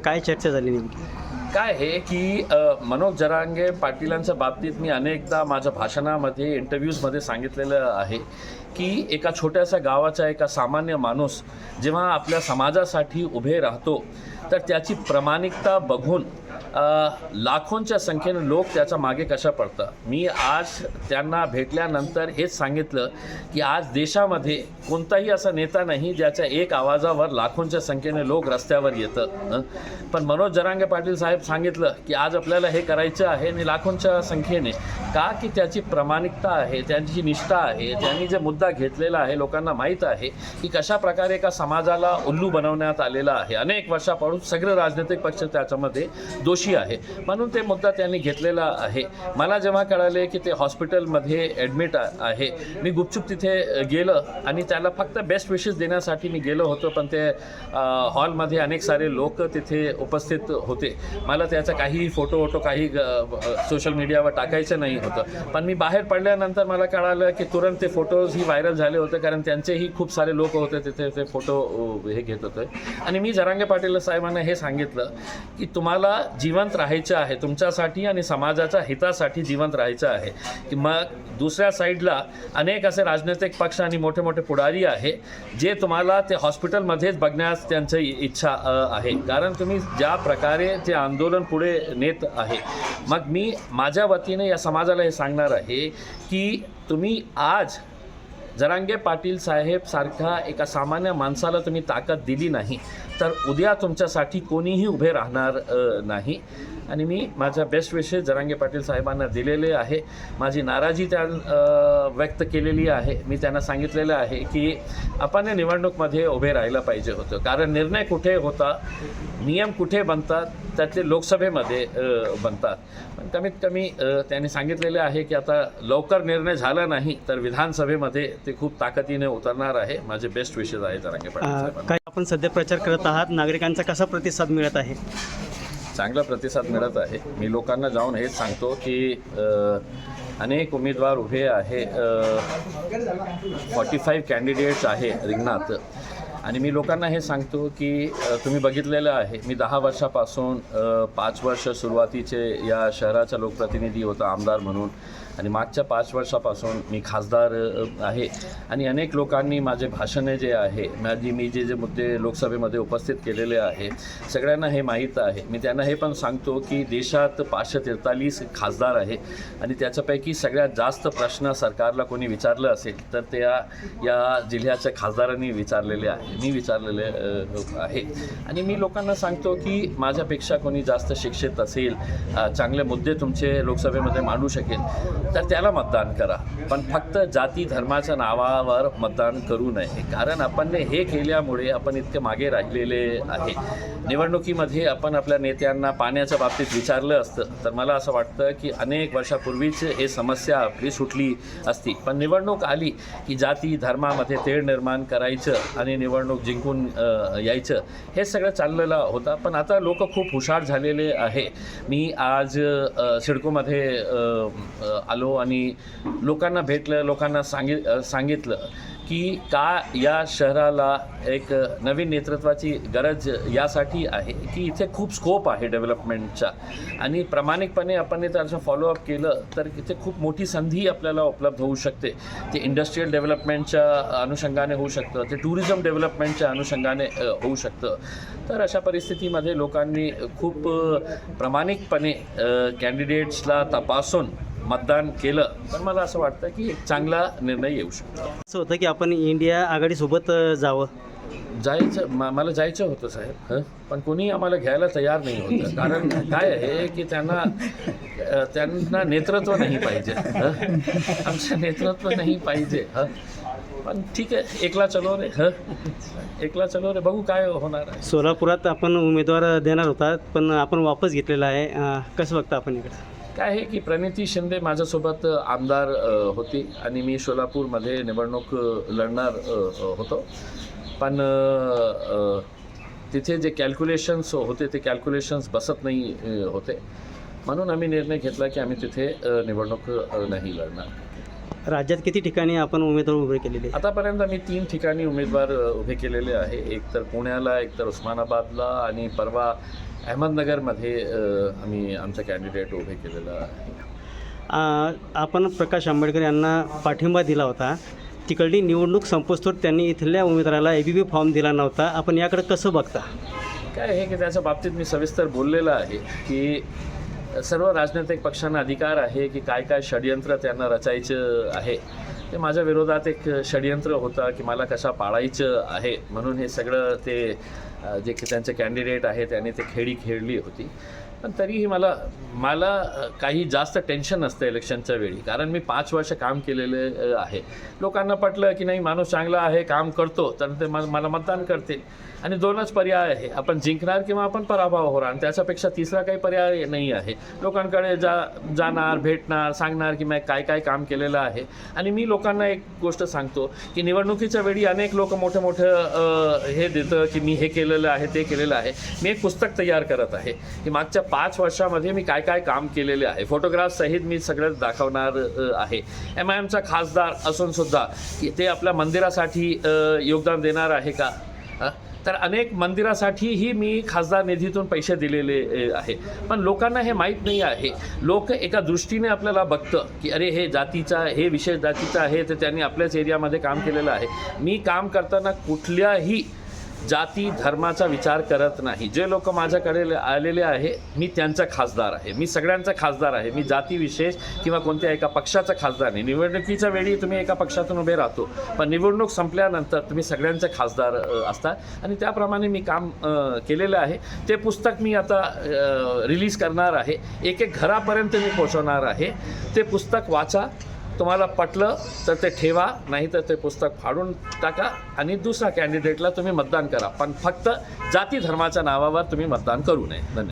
काय चर्चा झाली नेमकी? काय आहे की मनोज जरांगे पाटीलांच्या बाबतीत मी अनेकदा माझ्या भाषणामध्ये इंटरव्ह्यूजमध्ये सांगितलेलं आहे की एका छोट्याशा गावाचा एका सामान्य माणूस जेव्हा आपल्या समाजासाठी उभे राहतो तर त्याची प्रामाणिकता बघून लाखोंच्या संख्येने लोक त्याच्या मागे कशा पडतात. मी आज त्यांना भेटल्यानंतर हेच सांगितलं की आज देशामध्ये कोणताही असा नेता नाही ज्याच्या एक आवाजावर लाखोंच्या संख्येने लोक रस्त्यावर येतं. पण मनोज जरांगे पाटील साहेब सांगितलं की आज आपल्याला हे करायचं आहे आणि लाखोंच्या संख्येने का की त्याची प्रामाणिकता आहे, त्यांची निष्ठा आहे, त्यांनी जे मुद्दा घेतलेला आहे लोकांना माहीत आहे की कशा प्रकारे एका समाजाला उल्लू बनवण्यात आलेला आहे. अनेक वर्षापासून सगळे राजनैतिक पक्ष त्याच्यामध्ये दोषी आहे म्हणून ते मुद्दा त्यांनी घेतलेला आहे. मला जेव्हा कळाले की ते हॉस्पिटलमध्ये ॲडमिट आहे मी गुपचूप तिथे गेलं आणि त्याला फक्त बेस्ट विशेस देण्यासाठी मी गेलो होतो. पण ते हॉलमध्ये अनेक सारे लोक तिथे उपस्थित होते. मला त्याचा काही फोटो काही सोशल मीडियावर टाकायचं नाही होतं. पण मी बाहेर पडल्यानंतर मला कळालं की तुरंत ते फोटोज ही व्हायरल झाले होते कारण त्यांचेही खूप सारे लोक होते तिथे ते फोटो हे घेत होते. आणि मी जरांगे पाटील साहेबांना हे सांगितलं की तुम्हाला जिवंत राहायचं आहे, तुमच्यासाठी आणि समाजाच्या हितासाठी जिवंत राहायचं आहे. की मग दुसऱ्या साईडला अनेक असे राजनैतिक पक्ष आणि मोठे मोठे पुढारी आहे जे तुम्हाला ते हॉस्पिटलमध्येच बघण्यास त्यांची इच्छा आहे. कारण तुम्ही ज्या प्रकारे ते आंदोलन पुढे नेत आहे मग मी माझ्या वतीने या समाजाला हे सांगणार आहे की तुम्ही आज जरांगे पाटील साहेब सारखा एका सामान्य माणसाला तुम्ही ताकद दिली नाही तर उद्या तुमच्यासाठी कोणीही उभे राहणार नाही. आणि मी माझ्या बेस्ट विशेस जरांगे पाटील साहेबांना दिलेले आहे. माझी नाराजी व्यक्त केलेली आहे. मी त्यांना सांगितलेलं आहे की आपण निवडणूकमध्ये उभे राहायला पाहिजे होतं कारण निर्णय कुठे होता, नियम कुठे बनतात त्यातले लोकसभेमध्ये बनतात. पण कमीत कमी त्यांनी सांगितलेले आहे की आता लवकर निर्णय झाला नाही तर विधानसभेमध्ये ते खूप ताकदीने उतरणार आहे. माझे बेस्ट विशेस आहे जरांगे पाटील साहेबांना. काय आपण सध्या प्रचार करत आहात, नागरिकांचा कसा प्रतिसाद मिळत आहे? चांगला प्रतिसाद मिळत आहे. मी लोकांना जाऊन हेच सांगतो की अनेक उमेदवार उभे आहे, 45 कॅन्डिडेट्स आहे रिंगणात. आणि मी लोकांना हे सांगतो की तुम्ही बघितलेलं आहे मी 10 वर्षापासून 5 वर्ष सुरुवातीचे या शहराचा लोकप्रतिनिधी होता आमदार म्हणून आणि मागच्या 5 वर्षापासून मी खासदार आहे. आणि अनेक लोकांनी माझे भाषणे जे आहे मी जे मुद्दे लोकसभेमध्ये उपस्थित केलेले आहे सगळ्यांना हे माहीत आहे. मी त्यांना हे पण सांगतो की देशात 543 खासदार आहे आणि त्याच्यापैकी सगळ्यात जास्त प्रश्न सरकारला कोणी विचारलं असेल तर त्या या जिल्ह्याच्या खासदारांनी विचारलेले आहे, मी विचारलेले आहे. आणि मी लोकांना सांगतो की माझ्यापेक्षा कोणी जास्त शिक्षित असेल, चांगले मुद्दे तुमचे लोकसभेमध्ये मांडू शकेल तर त्याला मतदान करा. पण फक्त जाती धर्माच्या नावावर मतदान करू नये कारण आपण हे केल्यामुळे आपण इतके मागे राहिलेले आहे. निवडणुकीमध्ये आपण आपल्या नेत्यांना पाण्याच्या बाबतीत विचारलं असतं तर मला असं वाटतं की अनेक वर्षापूर्वीच हे समस्या आपली सुटली असती. पण निवडणूक आली की जाती धर्मामध्ये तेढ निर्माण करायचं आणि निवडणूक जिंकून यायचं हे सगळं चाललेलं होतं. पण आता लोक खूप हुशार झालेले आहे. मी आज सिडकोमध्ये आलो आणि लोकांना भेटलं, लोकांना सांगितलं की का या शहराला एक नवीन नेतृत्वाची गरज यासाठी आहे की इथे खूप स्कोप आहे डेव्हलपमेंटचा आणि प्रामाणिकपणे आपण त्याचं फॉलोअप केलं तर इथे खूप मोठी संधी आपल्याला उपलब्ध होऊ शकते. ते इंडस्ट्रीयल डेव्हलपमेंटच्या अनुषंगाने होऊ शकतं, ते टुरिझम डेव्हलपमेंटच्या अनुषंगाने होऊ शकतं. तर अशा परिस्थितीमध्ये लोकांनी खूप प्रामाणिकपणे कॅन्डिडेट्सला तपासून मतदान केलं. पण मला असं वाटतं की एक चांगला निर्णय येऊ शकतो. असं होतं की आपण इंडिया आघाडीसोबत मला जायचं होतं साहेब, पण कोणी आम्हाला घ्यायला तयार नाही होतं. कारण काय आहे की त्यांना नेतृत्व नाही पाहिजे, आमचं नेतृत्व नाही पाहिजे. पण ठीक आहे, एकला चलो रे, बघू काय होणार आहे. सोलापुरात आपण उमेदवार देणार होता पण आपण वापस घेतलेला आहे, कसं बघता आपण इकडे? काय आहे की प्रणिती शिंदे माझ्यासोबत आमदार होती आणि मी सोलापूरमध्ये निवडणूक लढणार होतो. पण तिथे जे कॅल्क्युलेशन्स होते ते कॅल्क्युलेशन्स बसत नाही होते म्हणून आम्ही निर्णय घेतला की आम्ही तिथे निवडणूक नाही लढणार. राज्यात किती ठिकाणी आपण उमेदवार उभे केलेले आतापर्यंत मी 3 ठिकाणी उमेदवार उभे केलेले आहे. एक तर पुण्याला, एक तर उस्मानाबादला आणि परवा अहमदनगरमध्ये आम्ही आमचा कॅन्डिडेट उभे केलेला आहे. आपण प्रकाश आंबेडकर यांना पाठिंबा दिला होता. तिकडली निवडणूक संपोस्तोवर त्यांनी इथल्या उमेदवाराला ABB फॉर्म दिला नव्हता. आपण याकडे कसं बघता? काय आहे की त्याच्या बाबतीत मी सविस्तर बोललेलं आहे की सर्व राजनैतिक पक्षांना अधिकार आहे की काय काय षडयंत्र त्यांना रचायचं आहे. ते माझ्या विरोधात एक षडयंत्र होतं की मला कशा पाळायचं आहे म्हणून हे सगळं ते जे की त्यांचे कॅन्डिडेट आहे त्यांनी ते खेळी खेळली होती. पण तरीही मला काही जास्त टेन्शन नसतं इलेक्शनच्या वेळी, कारण मी 5 वर्ष काम केलेले आहे. लोकांना पटलं की नाही माणूस चांगला आहे, काम करतो, तर ते मला मतदान करतील. आणि 2च पर्याय आहे, आपण जिंकणार किंवा आपण पराभव होणार, आणि त्याच्यापेक्षा तिसरा काही पर्याय नाही आहे. लोकांकडे जाणार, भेटणार, सांगणार की मी काय काय काम केलेलं आहे. आणि मी लोकांना एक गोष्ट सांगतो की निवडणुकीच्या वेळी अनेक लोक मोठं हे देतं की मी हे केलेलं आहे, ते केलेलं आहे. मी एक पुस्तक तयार करत आहे की मागच्या 5 वर्षामध्ये मी काय काय काम केलेले आहे. फोटोग्राफ सहित मी सगळं दाखवणार आहे. MIMचा खासदार असूनसुद्धा की ते आपल्या मंदिरासाठी योगदान देणार आहे का? तर अनेक मंदिरासाठीही मी खासदार निधीतून पैसे दिलेले आहे. पण लोकांना हे माहीत नाही आहे. लोक एका दृष्टीने आपल्याला बघतं की अरे हे जातीचा, हे विशेष जातीचा आहे, तर त्यांनी आपल्याच एरियामध्ये काम केलेलं आहे. मी काम करताना कुठल्याही जाती धर्माचा विचार करत नाही. जे लोक माझ्याकडे आलेले आहे मी त्यांचा खासदार आहे, मी सगळ्यांचा खासदार आहे. मी जाती विशेष किंवा कोणत्या एका पक्षाचा खासदार नाही. निवडणुकीच्या वेळी तुम्ही एका पक्षातून उभे राहतो, पण निवडणूक संपल्यानंतर तुम्ही सगळ्यांचे खासदार असतात आणि त्याप्रमाणे मी काम केलेलं आहे. ते पुस्तक मी आता रिलीज करणार आहे. एक एक घरापर्यंत मी पोहोचवणार आहे. ते पुस्तक वाचा, तुम्हाला पटलं तर ते ठेवा, नाही तर ते पुस्तक फाडून टाका आणि दुसऱ्या कॅन्डिडेटला तुम्ही मतदान करा. पण फक्त जाती धर्माच्या नावावर तुम्ही मतदान करू नये. धन्यवाद.